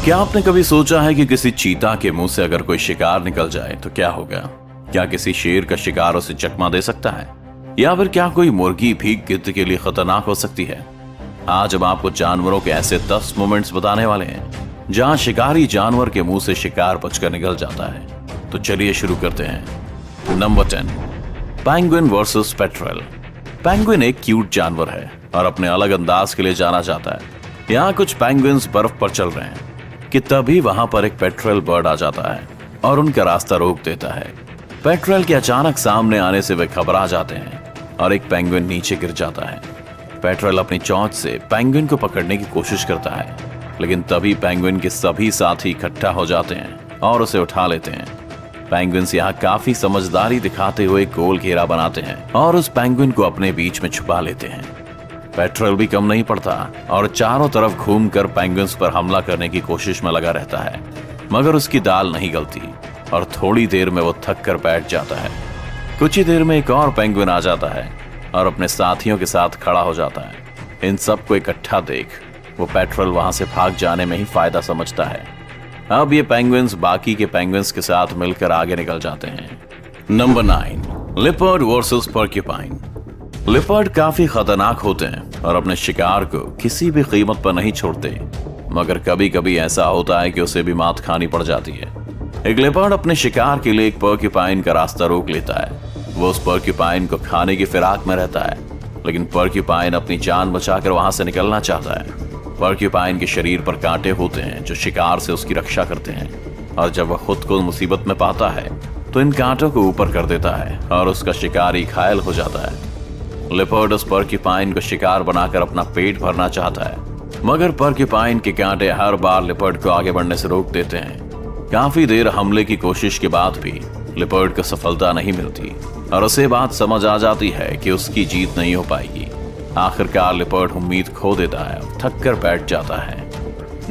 क्या आपने कभी सोचा है कि किसी चीता के मुंह से अगर कोई शिकार निकल जाए तो क्या होगा? क्या किसी शेर का शिकार उसे चकमा दे सकता है, या फिर क्या कोई मुर्गी भी गिद्ध के लिए खतरनाक हो सकती है? आज हम आपको जानवरों के ऐसे 10 मोमेंट्स बताने वाले हैं जहां शिकारी जानवर के मुंह से शिकार बचकर निकल जाता है। तो चलिए शुरू करते हैं। Number 10, penguin versus petrel. Penguin एक क्यूट जानवर है और अपने अलग अंदाज के लिए जाना जाता है। यहाँ कुछ पेंगुइन्स बर्फ पर चल रहे हैं कि तभी वहां पर एक पेट्रेल बर्ड आ जाता है और उनका रास्ता रोक देता है। पेट्रेल के अचानक सामने आने से वे घबरा जाते हैं और एक पेंगुइन नीचे गिर जाता है। पेट्रेल अपनी चोंच से पेंगुइन को पकड़ने की कोशिश करता है, लेकिन तभी पेंगुइन के सभी साथी इकट्ठा हो जाते हैं और उसे उठा लेते हैं। पेंगुइन्स यहाँ काफी समझदारी दिखाते हुए गोल घेरा बनाते हैं और उस पेंगुइन को अपने बीच में छुपा लेते हैं। पेट्रेल भी कम नहीं पड़ता और चारों तरफ घूमकर पेंगुइन्स पर हमला करने की कोशिश में लगा रहता है, मगर उसकी दाल नहीं गलती और थोड़ी देर में वो थक कर बैठ जाता है। कुछ ही देर में एक और पेंगुइन आ जाता है और अपने साथियों के साथ खड़ा हो जाता है। इन सबको इकट्ठा देख वो पेट्रेल वहां से भाग जाने में ही फायदा समझता है। अब ये पेंगुइन्स बाकी के पेंगुइन्स के साथ मिलकर आगे निकल जाते हैं। Number 9, leopard versus porcupine. Leopard काफी खतरनाक होते हैं और अपने शिकार को किसी भी कीमत पर नहीं छोड़ते, मगर कभी कभी ऐसा होता है कि उसे भी मात खानी पड़ जाती है। एक लिपर्ड अपने शिकार के लिए एक पोर्क्यूपाइन का रास्ता रोक लेता है। वो उस पोर्क्यूपाइन को खाने की फिराक में रहता है, लेकिन पोर्क्यूपाइन अपनी जान बचाकर वहां से निकलना चाहता है। पोर्क्यूपाइन के शरीर पर कांटे होते हैं जो शिकार से उसकी रक्षा करते हैं, और जब वह खुद को मुसीबत में पाता है तो इन कांटों को ऊपर कर देता है और उसका शिकारी घायल हो जाता है। लिपर्ड उस पोर्क्यूपाइन को शिकार बनाकर अपना पेट भरना चाहता है, मगर पोर्क्यूपाइन के कांटे हर बार लिपर्ड को आगे बढ़ने से रोक देते हैं। काफी देर हमले की कोशिश के बाद भी लिपर्ड को सफलता नहीं मिलती और उसे बात समझ आ जाती है कि उसकी जीत नहीं हो पाएगी। आखिरकार लिपर्ड उम्मीद खो देता है और थक कर बैठ जाता है।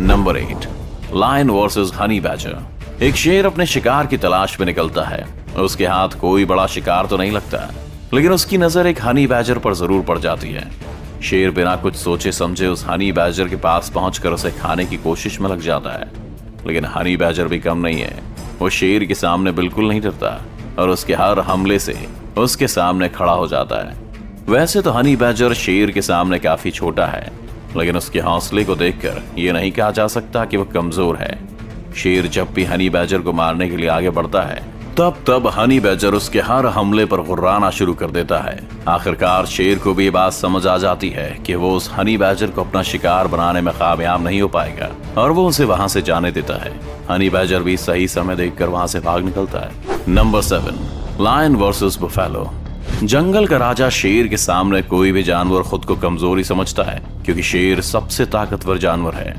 Number 8, lion versus honey badger. एक शेर अपने शिकार की तलाश में निकलता है। उसके हाथ कोई बड़ा शिकार तो नहीं लगता, लेकिन उसकी नजर एक हनी बैजर पर जरूर पड़ जाती है। शेर बिना कुछ सोचे समझे उस हनी बैजर के पास पहुंचकर उसे खाने की कोशिश में लग जाता है, लेकिन हनी बैजर भी कम नहीं है। वो शेर के सामने बिल्कुल नहीं डरता और उसके हर हमले से उसके सामने खड़ा हो जाता है। वैसे तो हनी बैजर शेर के सामने काफी छोटा है, लेकिन उसके हौसले को देखकर ये नहीं कहा जा सकता कि वह कमजोर है। शेर जब भी हनी बैजर को मारने के लिए आगे बढ़ता है तब हनी बैजर उसके हर हमले पर गुर्राना शुरू कर देता है। आखिरकार शेर को भी ये बात समझ आ जाती है कि वो उस हनी बैजर को अपना शिकार बनाने में कामयाब नहीं हो पाएगा और वो उसे वहां से जाने देता है। हनी बैजर भी सही समय देखकर वहां से भाग निकलता है। Number 7, lion versus buffalo. जंगल का राजा शेर के सामने कोई भी जानवर खुद को कमजोरी समझता है, क्योंकि शेर सबसे ताकतवर जानवर है।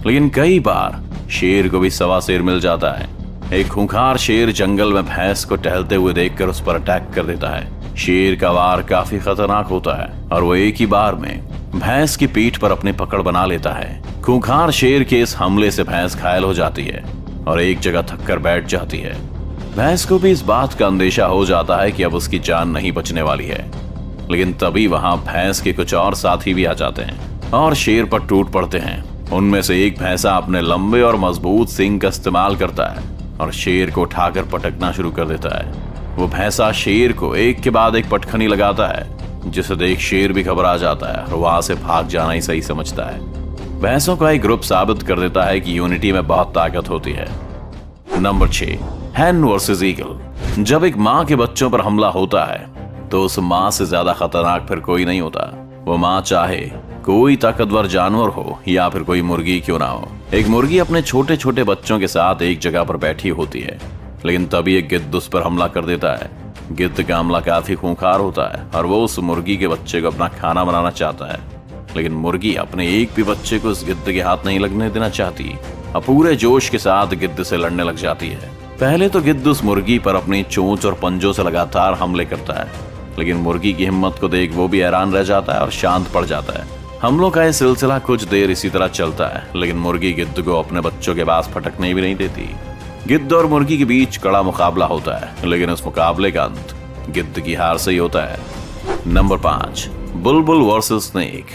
लेकिन कई बार शेर को भी सवा शेर मिल जाता है। एक खूंखार शेर जंगल में भैंस को टहलते हुए देखकर उस पर अटैक कर देता है। शेर का वार काफी खतरनाक होता है और वो एक ही बार में भैंस की पीठ पर अपनी पकड़ बना लेता है। खूंखार शेर के इस हमले से भैंस घायल हो जाती है और एक जगह थक कर बैठ जाती है। भैंस को भी इस बात का अंदेशा हो जाता है कि अब उसकी जान नहीं बचने वाली है, लेकिन तभी वहां भैंस के कुछ और साथी भी आ जाते हैं और शेर पर टूट पड़ते हैं। उनमें से एक भैंसा अपने लंबे और मजबूत सींग का इस्तेमाल करता है और शेर को उठाकर पटकना शुरू कर देता है। वो भैंसा शेर को एक के बाद एक पटखनी लगाता है, जिसे देख शेर भी घबरा जाता है और वहां से भाग जाना ही सही समझता है। भैंसों का एक ग्रुप साबित कर देता है कि यूनिटी में बहुत ताकत होती है। नंबर 6, हैन वर्सेस ईगल। जब एक माँ के बच्चों पर हमला होता है तो उस माँ से ज्यादा खतरनाक फिर कोई नहीं होता। वो माँ चाहे कोई ताकतवर जानवर हो या फिर कोई मुर्गी क्यों ना हो। एक मुर्गी अपने छोटे छोटे बच्चों के साथ एक जगह पर बैठी होती है, लेकिन तभी एक गिद्ध उस पर हमला कर देता है। गिद्ध का हमला काफी खूंखार होता है और वो उस मुर्गी के बच्चे को अपना खाना बनाना चाहता है, लेकिन मुर्गी अपने एक भी बच्चे को उस गिद्ध के हाथ नहीं लगने देना चाहती और पूरे जोश के साथ गिद्ध से लड़ने लग जाती है। पहले तो गिद्ध उस मुर्गी पर अपनी चोंच और पंजों से लगातार हमले करता है, लेकिन मुर्गी की हिम्मत को देख वो भी हैरान रह जाता है और शांत पड़ जाता है। हमलों का यह सिलसिला कुछ देर इसी तरह चलता है, लेकिन मुर्गी गिद्ध को अपने बच्चों के पास फटकने भी नहीं देती। गिद्ध और मुर्गी के बीच कड़ा मुकाबला होता है, लेकिन उस मुकाबले का अंत गिद्ध की हार से ही होता है। नंबर 5, बुलबुल वर्सेस स्नेक।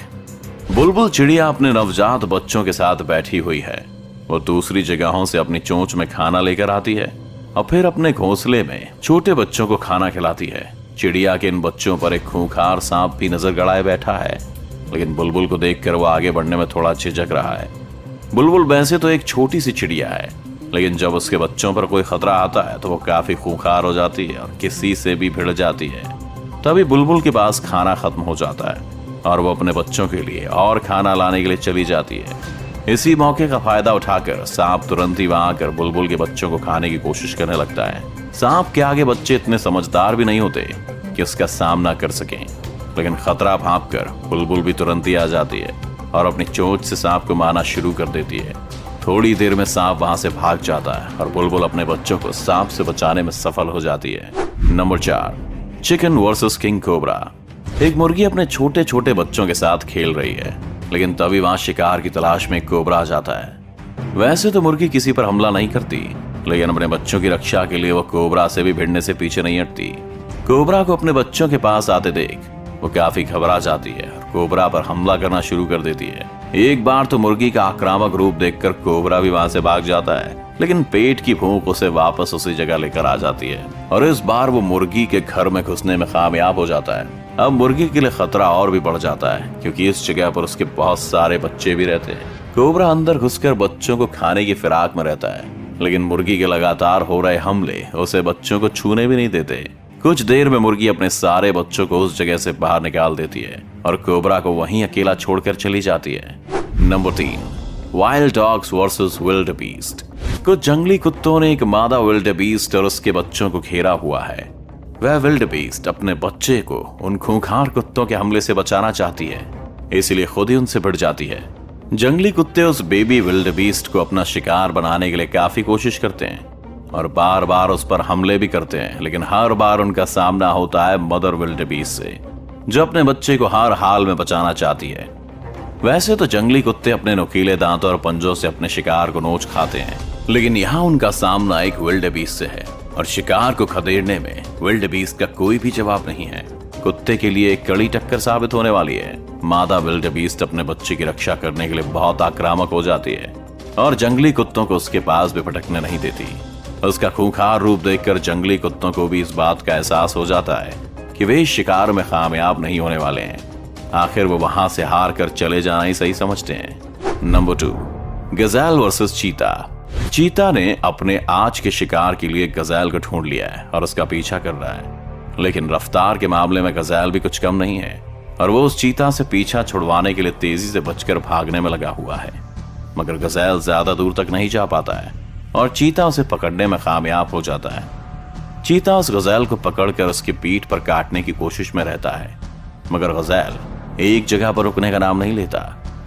बुलबुल चिड़िया अपने नवजात बच्चों के साथ बैठी हुई है। वो दूसरी जगहों से अपनी चोंच में खाना लेकर आती है और फिर अपने घोंसले में छोटे बच्चों को खाना खिलाती है। चिड़िया के इन बच्चों पर एक खूंखार सांप भी नजर गड़ाए बैठा है, लेकिन बुलबुल को देखकर वो आगे बढ़ने में थोड़ा झिझक रहा है। बुलबुल वैसे तो एक छोटी सी चिड़िया है, लेकिन जब उसके बच्चों पर कोई खतरा आता है तो वो काफी खूंखार हो जाती है और किसी से भी भिड़ जाती है। तभी बुलबुल के पास खाना खत्म हो जाता है और वो अपने बच्चों के लिए और खाना लाने के लिए चली जाती है। इसी मौके का फायदा उठाकर सांप तुरंत ही वहां आकर बुलबुल के बच्चों को खाने की कोशिश करने लगता है। सांप के आगे बच्चे इतने समझदार भी नहीं होते कि उसका सामना कर सकें, लेकिन खतरा भांपकर बुलबुल भी तुरंत ही आ जाती है और अपनी चोंच से सांप को मारना शुरू कर देती है। थोड़ी देर में सांप वहां से भाग जाता है और बुलबुल अपने बच्चों को सांप से बचाने में सफल हो जाती है। Number 4, chicken versus king cobra. एक मुर्गी अपने छोटे छोटे बच्चों के साथ खेल रही है, लेकिन तभी वहां शिकार की तलाश में एक कोबरा आ जाता है। वैसे तो मुर्गी किसी पर हमला नहीं करती, लेकिन अपने बच्चों की रक्षा के लिए वो कोबरा से भी भिड़ने से पीछे नहीं हटती। कोबरा को अपने बच्चों के पास आते देख वो काफी घबरा जाती है और कोबरा पर हमला करना शुरू कर देती है। एक बार तो मुर्गी का आक्रामक रूप देखकर कोबरा भी वहां से भाग जाता है, लेकिन पेट की भूख उसे वापस उसी जगह लेकर आ जाती है और इस बार वो मुर्गी के घर में घुसने में कामयाब हो जाता है। अब मुर्गी के लिए खतरा और भी बढ़ जाता है, क्योंकि इस जगह पर उसके बहुत सारे बच्चे भी रहते हैं। कोबरा अंदर घुसकर बच्चों को खाने की फिराक में रहता है, लेकिन मुर्गी के लगातार हो रहे हमले उसे बच्चों को छूने भी नहीं देते। कुछ देर में मुर्गी अपने सारे बच्चों को उस जगह से बाहर निकाल देती है और कोबरा को वहीं अकेला छोड़कर चली जाती है। Number 3, wild dogs versus wildebeest. कुछ जंगली कुत्तों ने एक मादा विल्ड बीस्ट और उसके बच्चों को घेरा हुआ है। वह विल्ड बीस्ट अपने बच्चे को उन खूंखार कुत्तों के हमले से बचाना चाहती है, इसलिए खुद ही उनसे भिड़ जाती है। जंगली कुत्ते उस बेबी विल्ड बीस्ट को अपना शिकार बनाने के लिए काफी कोशिश करते हैं और बार बार उस पर हमले भी करते हैं, लेकिन हर बार उनका सामना होता है मदर विल्ड बीस्ट से, जो अपने बच्चे को हर हाल में बचाना चाहती है। वैसे तो जंगली कुत्ते अपने नुकीले दांतों और पंजों से अपने शिकार को नोच खाते हैं, लेकिन यहाँ उनका सामना एक विल्ड बीस्ट से है और शिकार को खदेड़ने में विल्ड बीस्ट का कोई भी जवाब नहीं है। कुत्ते के लिए एक कड़ी टक्कर साबित होने वाली है। मादा विल्ड बीस्ट अपने बच्चे की रक्षा करने के लिए बहुत आक्रामक हो जाती है और जंगली कुत्तों को उसके पास भी भटकने नहीं देती। उसका खूंखार रूप देखकर जंगली कुत्तों को भी इस बात का एहसास हो जाता है कि वे इस शिकार में कामयाब नहीं होने वाले हैं। आखिर वो वहां से हार कर चले जाना ही सही समझते हैं। नंबर 2, गजेल वर्सेस चीता। चीता ने अपने आज के शिकार के लिए गजेल को ढूंढ लिया है और उसका पीछा कर रहा है, लेकिन रफ्तार के मामले में गजेल भी कुछ कम नहीं है और वो उस चीता से पीछा छुड़वाने के लिए तेजी से बचकर भागने में लगा हुआ है। मगर गजेल ज्यादा दूर तक नहीं जा पाता है और चीता उसे पकड़ने में कामयाब हो जाता है। चीता उस गजेल को पकड़कर उसकी पीठ पर काटने की कोशिश में रहता है, मगर गजेल एक जगह पर रुकने का नाम नहीं लेता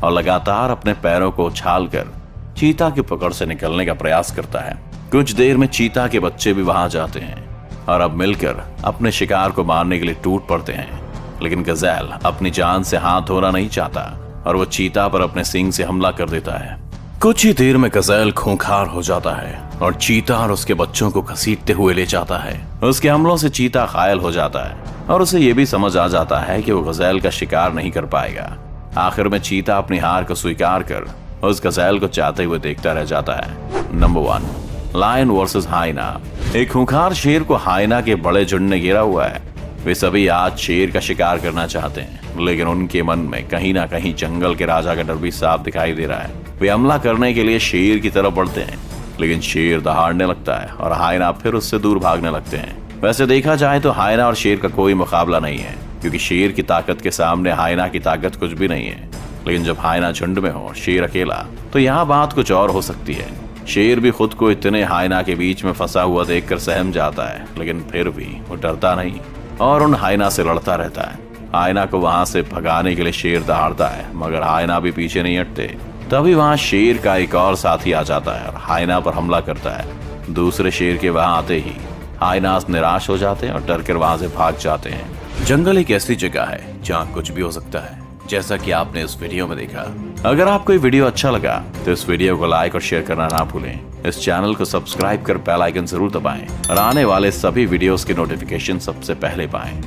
और लगातार अपने पैरों को उछालकर चीता की पकड़ से निकलने का प्रयास करता है। कुछ देर में चीता के बच्चे भी वहां जाते हैं और अब मिलकर अपने शिकार को मारने के लिए टूट पड़ते हैं, लेकिन गजेल अपनी जान से हाथ धोना नहीं चाहता और वो चीता पर अपने सींग से हमला कर देता है। कुछ ही देर में गजेल खूंखार हो जाता है और चीता और उसके बच्चों को घसीटते हुए ले जाता है। उसके हमलों से चीता घायल हो जाता है और उसे ये भी समझ आ जाता है कि वो गजेल का शिकार नहीं कर पाएगा। आखिर में चीता अपनी हार को स्वीकार कर उस गजेल को चाहते हुए देखता रह जाता है। Number 1, lion versus hyena. एक खूंखार शेर को हाइना के बड़े झुंड ने घेरा हुआ है। वे सभी आज शेर का शिकार करना चाहते हैं, लेकिन उनके मन में कहीं ना कहीं जंगल के राजा का डर भी साफ दिखाई दे रहा है। वे हमला करने के लिए शेर की तरफ बढ़ते हैं, लेकिन शेर दहाड़ने लगता है और हाइना फिर उससे दूर भागने लगते हैं। वैसे देखा जाए तो हाइना और शेर का कोई मुकाबला नहीं है, क्योंकि शेर की ताकत के सामने हाइना की ताकत कुछ भी नहीं है। लेकिन जब हाइना झुंड में हो और शेर अकेला, तो यहाँ बात कुछ और हो सकती है। शेर भी खुद को इतने हाइना के बीच में फंसा हुआ देखकर सहम जाता है, लेकिन फिर भी वो डरता नहीं और उन हाइना से लड़ता रहता है। हाइना को वहां से भगाने के लिए शेर दहाड़ता है, मगर हाइना भी पीछे नहीं हटते। तभी वहां शेर का एक और साथी आ जाता है और हाइना पर हमला करता है। दूसरे शेर के वहां आते ही हाइना निराश हो जाते हैं और डर कर वहां से भाग जाते हैं। जंगल एक ऐसी जगह है जहाँ कुछ भी हो सकता है, जैसा कि आपने इस वीडियो में देखा। अगर आपको ये वीडियो अच्छा लगा तो इस वीडियो को लाइक और शेयर करना ना भूलें। इस चैनल को सब्सक्राइब कर बेल आइकन जरूर दबाएं और आने वाले सभी वीडियोस की नोटिफिकेशन सबसे पहले पाएं।